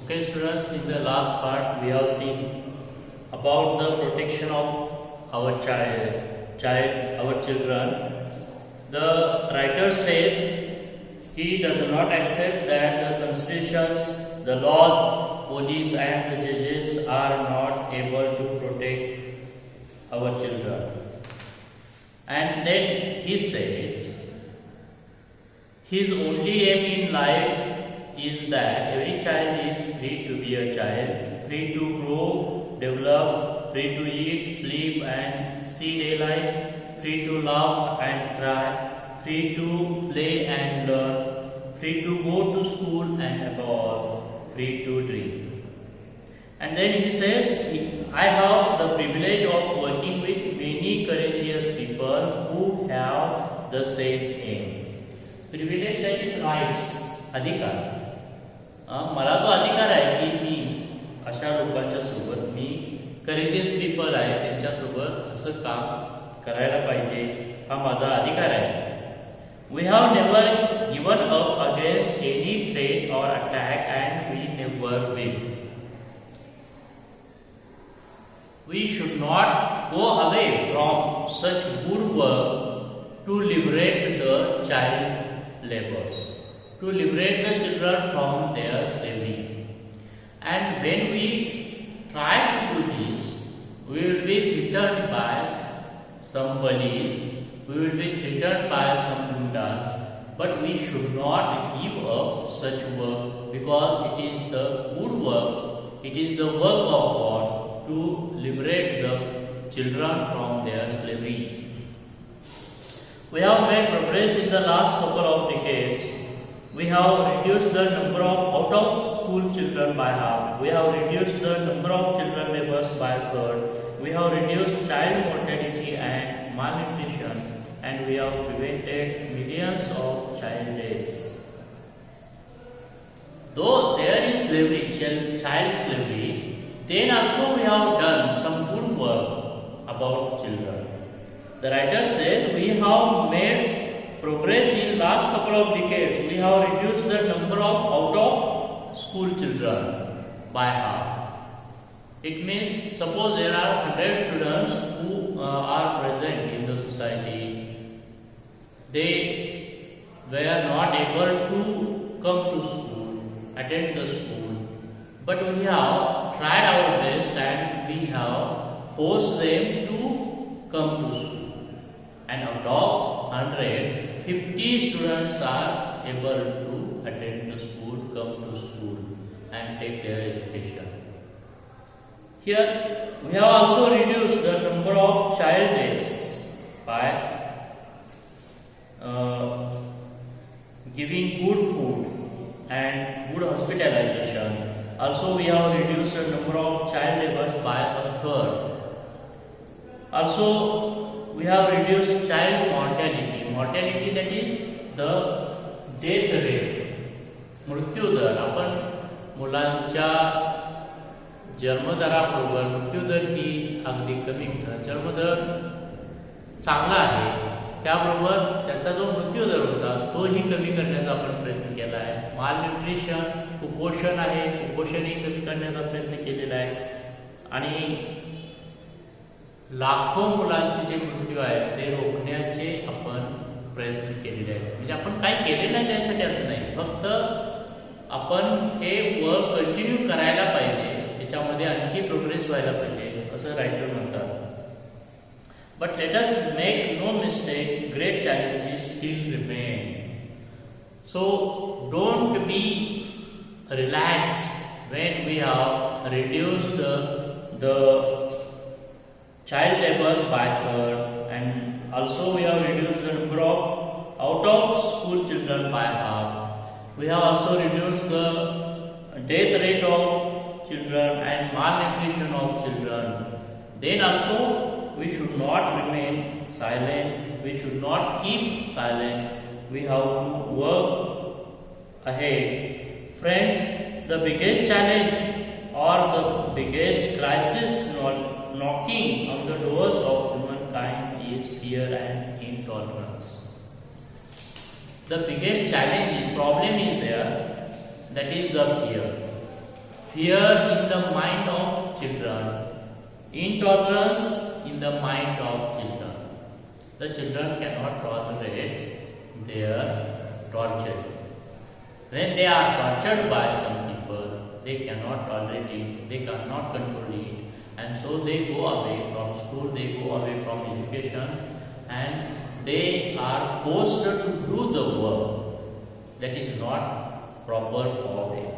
Okay, students, in the last part we have seen about the protection of our our children. The writer says he does not accept that the constitutions, the laws, police, and the judges are not able to protect our children. And then he says his only aim in life is that every child is free to be a child, free to grow, develop, free to eat, sleep and see daylight, free to laugh and cry, free to play and learn, free to go to school and above all, free to dream. And then he says, I have the privilege of working with many courageous people who have the same aim. Privilege that is rights, अधिकार. मला तो अधिकार आहे की मी अशा लोकांच्या सोबत मी courageous people आहे त्यांच्यासोबत असं काम करायला पाहिजे हा माझा अधिकार आहे. We have never given up against any threat or attack and we never will. We should not go away from such good work to liberate the child labors, to liberate the children from their slavery. And when we try to do this, we will be threatened by some police, we will be threatened by some gundas, but we should not give up such work because it is the good work, it is the work of God to liberate the children from their slavery. We have made progress in the last couple of decades. We have reduced the number of out-of-school children by half. We have reduced the number of children laborers by a third. We have reduced child mortality and malnutrition, and we have prevented millions of child deaths. Though there is slavery, child slavery, then also we have done some good work about children. The writer said we have made progress in last couple of decades. We have reduced the number of out-of-school children by half. It means suppose there are 100 students who are present in the society. They were not able to come to school, attend the school. But we have tried our best and we have forced them to come to school. And out of 100, 50 students are able to attend the school, come to school and take their education. Here we have also reduced the number of child deaths by giving good food and good hospitalization. Also, we have reduced the number of child laborers by a third. Also, we have reduced child mortality. Mortality, that is the death rate. मृत्यू दर. आपण मुलांच्या जन्मदराबरोबर मृत्यू दर ही अगदी कमी. जन्मदर चांगला आहे, त्याबरोबर त्याचा जो मृत्यू दर होता तोही कमी करण्याचा आपण प्रयत्न केला आहे. मालन्यूट्रिशन, कुपोषण आहे, कुपोषणही कमी करण्याचा प्रयत्न केलेला आहे. आणि लाखो मुलांचे जे मृत्यू आहेत ते रोखण्याचे आपण प्रयत्न केलेले आहेत. म्हणजे आपण काय केलेलं आहे त्यासाठी असं नाही, फक्त आपण हे वर्क कंटिन्यू करायला पाहिजे, त्याच्यामध्ये आणखी प्रोग्रेस व्हायला पाहिजे असं रायटर म्हणतात. But let us make no mistake, great challenges still remain. So don't be relaxed when we have reduced the child laborers by third, and also we have reduced the number of out-of-school children by half. We have also reduced the death rate of children and malnutrition of children. Then also we should not remain silent, we should not keep silent, we have to work ahead. Friends, the biggest challenge or the biggest crisis knocking on the doors of humankind is fear and intolerance. The biggest challenge is, problem is there, that is the fear. fear in the mind of children, intolerance in the mind of children. The children cannot tolerate their torture. When they are tortured by some people, they cannot tolerate it, they cannot control it, and so they go away from school, they go away from education, and they are forced to do the work that is not proper for them.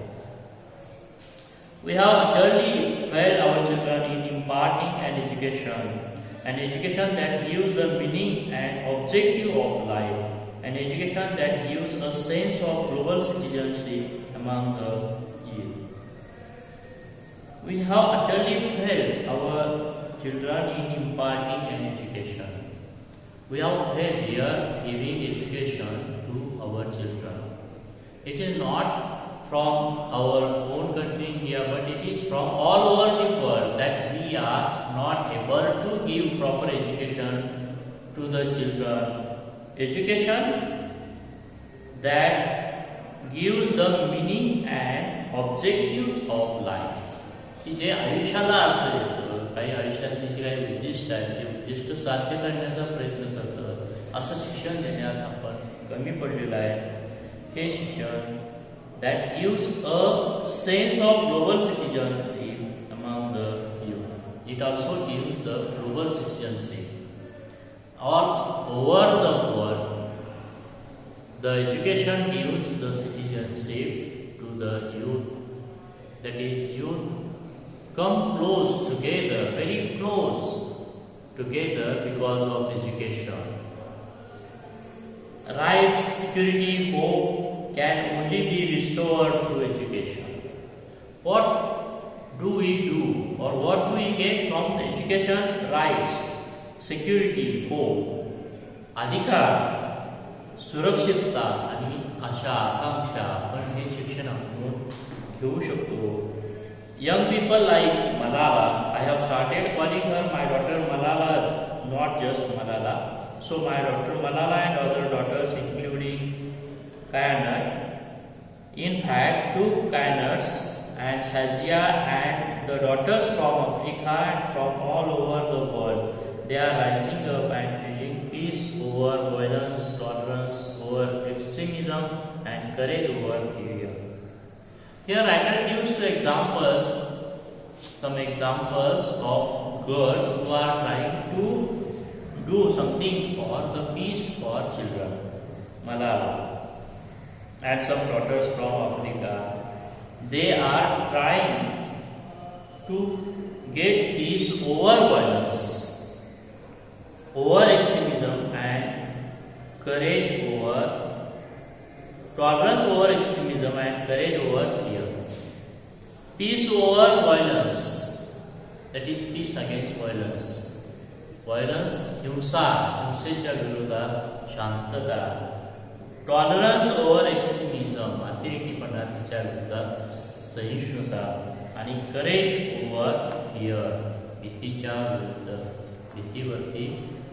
We have utterly failed our children in imparting an education that gives the meaning and objective of life, an education that gives a sense of global citizenship among the youth. We have utterly failed our children in imparting an education. We have failed here giving education to our children. It is not from our own country India, but it is from all over the world that we are not able to give proper education to the children. Education that gives the meaning and objectives of life. की जे आयुष्याला अर्थ देतं, काही आयुष्यातली जी काही उद्दिष्ट आहेत ते उद्दिष्ट साध्य करण्याचा प्रयत्न करतं, असं शिक्षण देण्यात आपण कमी पडलेलं आहे. हे शिक्षण that gives a sense of global citizenship among the youth. It also gives the global citizenship all over the world. The education gives the citizenship to the youth. That is, youth come close together, very close together because of education. Rights, security, hope can only be restored through education. What do we do or what do we get from the education? Rights, security, hope, अधिकार, सुरक्षितता आणि आशा आकांक्षा आपण हे शिक्षण आपण घेऊ शकतो. Young people like Malala, I have started calling her my daughter Malala, not just Malala. So my daughter Malala and other daughters including Kayanat. In fact, two Kayanads and Sazia and the daughters from Africa and from all over the world, they are rising up and choosing peace over violence, tolerance over extremism and courage over fear. Here writer gives some examples of girls who are trying to do something for the peace for children. Malala and some daughters from Africa, they are trying to get peace over violence, over extremism and courage over tolerance over extremism and courage over fear. Peace over violence, that is peace against violence. Violence, हिंसेच्या विरोधात शांतता. Tolerance over extremism, अतिरेकीपणाच्या विरोधात सहिष्णुता. आणि courage over fear, भीतीच्या विरुद्ध, भीतीवरती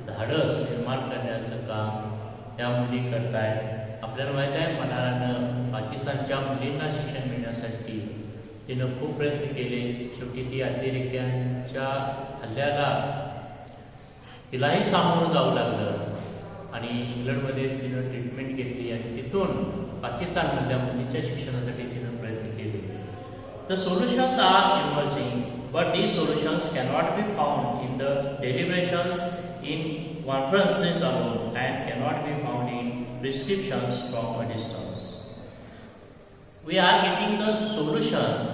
धाडस निर्माण करण्याचं काम त्या मुली करतायत. आपल्याला माहित आहे मलालानं पाकिस्तानच्या मुलींना शिक्षण मिळण्यासाठी तिनं खूप प्रयत्न केले. शेवटी ती अतिरेक्यांच्या हल्ल्याला तिलाही सामोरं जावं लागलं आणि इंग्लंडमध्ये तिनं ट्रीटमेंट घेतली आणि तिथून पाकिस्तानमधल्या मुलींच्या शिक्षणासाठी तिनं प्रयत्न केले. The solutions are emerging, but these solutions cannot be found in the deliberations in conferences alone and cannot be found in prescriptions from a distance. We are getting the solutions.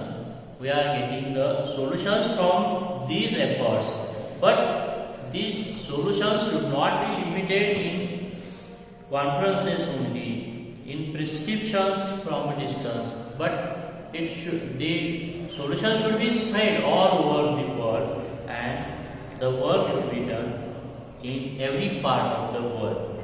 We are getting the solutions from these efforts, but these solutions should not be limited in conferences only, in prescriptions from a distance, but the solution should be spread all over the world, and the work should be done in every part of the world.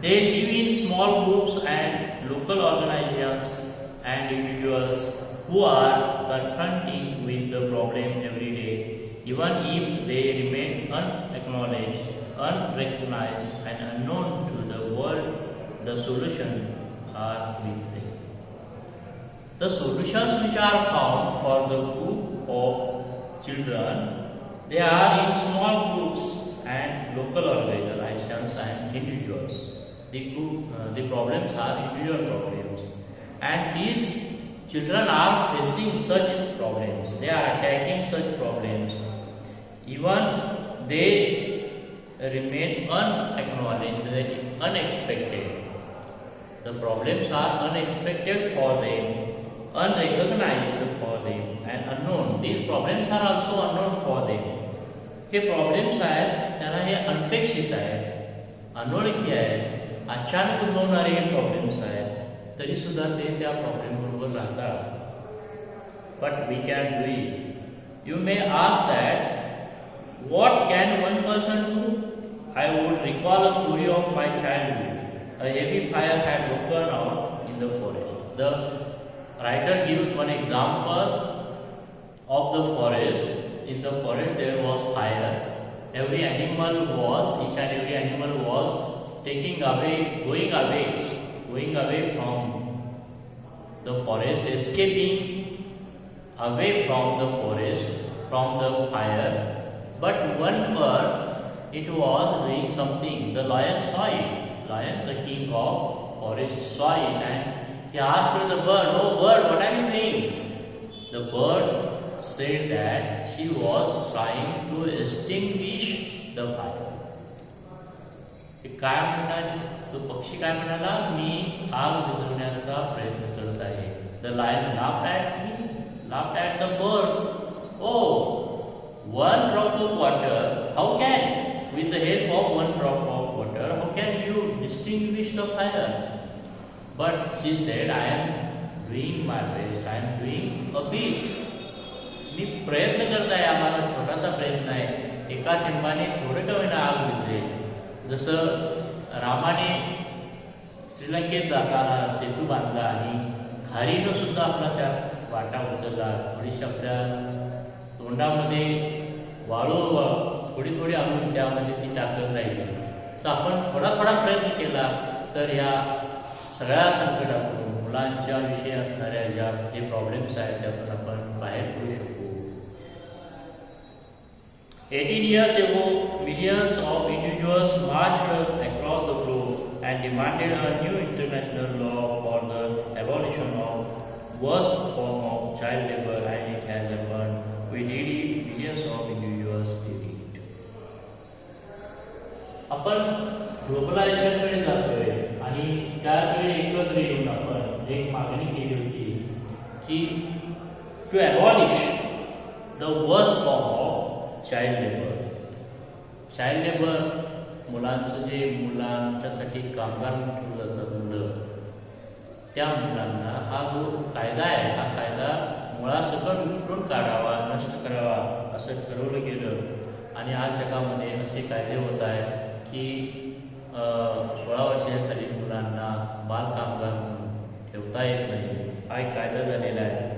They live in small groups and local organizations and individuals who are confronting with the problem every day, even if they remain unacknowledged, unrecognized and unknown to the world. The solution are with them. The solutions which are found for the group of children, they are in small groups and local organizations and individuals. The problems are individual problems, and these children are facing such problems. They are attacking such problems. Even they remain unacknowledged, like unexpected. The problems are unexpected for them, unrecognized for them, and unknown. These problems are also unknown for them. हे problems आहेत त्यांना हे अनपेक्षित आहेत, अनोळखी आहेत, अचानक उद्भवणारे हे problems आहेत, तरी सुद्धा ते त्या प्रॉब्लेम बरोबर राहतात. But we can do it. You may ask that what can one person do? I would recall a story of my childhood. A heavy fire had broken out in the forest. The writer gives one example of the forest. In the forest there was fire. Each and every animal was going away from the forest, escaping away from the forest, from the fire. But one bird, it was doing something. The lion saw it. Lion, the king of forest, saw it, and he asked the bird, "Oh bird, what are you doing?" The bird said that she was trying to extinguish the fire. काय म्हणाले तो पक्षी? काय म्हणाला? मी आग विझवण्याचा प्रयत्न करत आहे. The lion laughed at me, laughed at the bird. Oh, one drop of water, how can, with the help of one drop of water, how can you distinguish the fire? But she said, I am doing my best, I am doing a bit. मी प्रयत्न करत आहे, आम्हाला छोटासा प्रयत्न आहे. एका थेंबाने थोडं का होईना आग विझेल. जसं रामाने श्रीलंकेत जाताना सेतू बांधला आणि खारीनं सुद्धा आपला त्या वाटा उचलला. थोडीशी आपल्या तोंडामध्ये वाळू थोडी थोडी आणून त्यामध्ये ती टाकत राहिली. असं आपण थोडा थोडा प्रयत्न केला तर या सगळ्या संकटातून, मुलांच्या विषयी असणाऱ्या जे प्रॉब्लेम्स आहेत त्यातून आपण बाहेर पडू शकू. 18 years ago, millions of individuals marched across the globe and demanded a new international law for the abolition of worst form of child labor, and it has happened. We did it. Millions of individuals did it. आपण ग्लोबलायझेशनकडे जातोय आणि त्याचवेळी एकत्र येऊन आपण एक मागणी केली होती की to abolish the worst form of child labour. Child labour, मुलांचं जे मुलांच्यासाठी कामगार ठेवलं जातं मुलं, त्या मुलांना हा जो कायदा आहे हा कायदा मुळासकट उपटून काढावा, नष्ट करावा असं ठरवलं गेलं. आणि आज जगामध्ये असे कायदे होत आहेत की 16 वर्षाच्या खालील मुलांना बालकामगार म्हणून ठेवता येत नाही. हा एक कायदा झालेला आहे.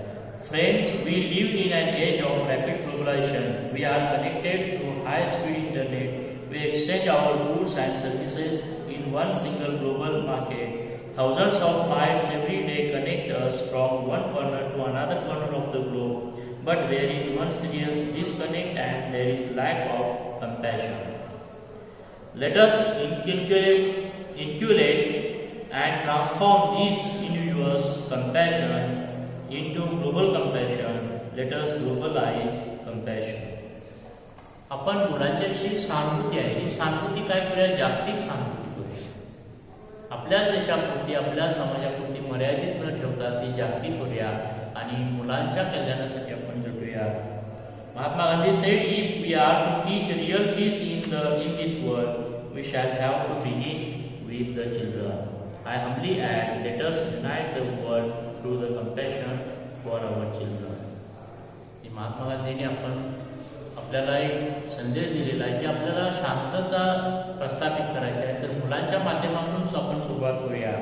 Friends, we live in an age of rapid globalization. We are connected through high-speed internet. We exchange our goods and services in one single global market. Thousands of flights every day connect us from one corner to another corner of the globe. But there is one serious disconnect, and there is lack of compassion. Let us inculcate and transform these individuals' compassion into global compassion. Let us globalize compassion. आपण मुलांच्या विषयी सहानुभूती आहे, ही सहानुभूती काय करूया? जागतिक सहानुभूती करूया. आपल्याच देशापुरती, आपल्या समाजापुरती मर्यादित न ठेवता ती जागतिक करूया आणि मुलांच्या कल्याणासाठी आपण झुटूया. Mahatma Gandhi said, if we are to teach real peace in this world, we shall have to begin with the children. I humbly add, let us unite the world through the compassion for our children. महात्मा गांधींनी आपल्याला एक संदेश दिलेला आहे की आपल्याला शांतता प्रस्थापित करायची आहे, तर मुलांच्या माध्यमातून आपण सुरुवात करूया.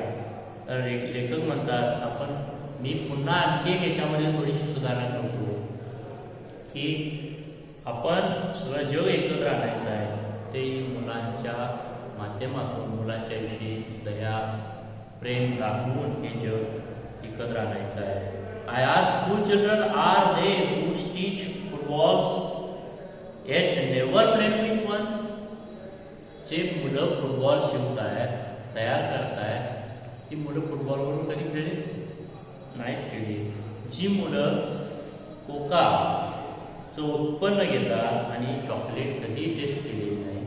तर लेखक म्हणतात मी पुन्हा आणखी एक याच्यामध्ये थोडीशी सुधारणा करतो की आपण सगळं जग एकत्र आणायचं आहे, ते मुलांच्या माध्यमातून मुलांच्या विषयी दया प्रेम दाखवून हे जग एकत्र आणायचं आहे. I ask, who children are they who teach footballs yet never played with one? जे मुलं फुटबॉल शिकतायत, तयार करतायत, ती मुलं फुटबॉलवरून कधी खेळली नाहीत खेळली. जी मुलं कोकाचं उत्पन्न घेतात आणि चॉकलेट कधी टेस्ट केलेली नाही,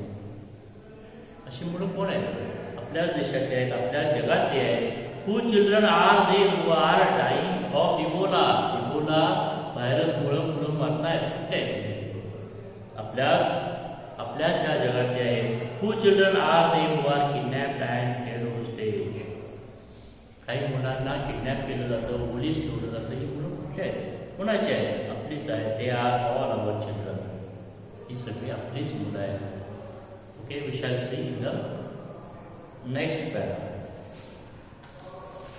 अशी मुलं कोण आहेत? आपल्याच देशातली आहेत, आपल्या जगातली आहेत. Who children are they who are dying of Ebola? Ebola व्हायरसमुळे मुलं मरतायत. कुठे? आपल्याच ह्या जगातले आहेत. Who children are they who are kidnapped and held hostage? काही मुलांना किडनॅप केलं जातं, पोलीस ठेवलं जातं. ही मुलं कुठली आहेत? कोणाची आहेत? आपलीच आहेत. They are all our children. ही सगळी आपलीच मुलं आहेत. Okay, we shall see in the next para.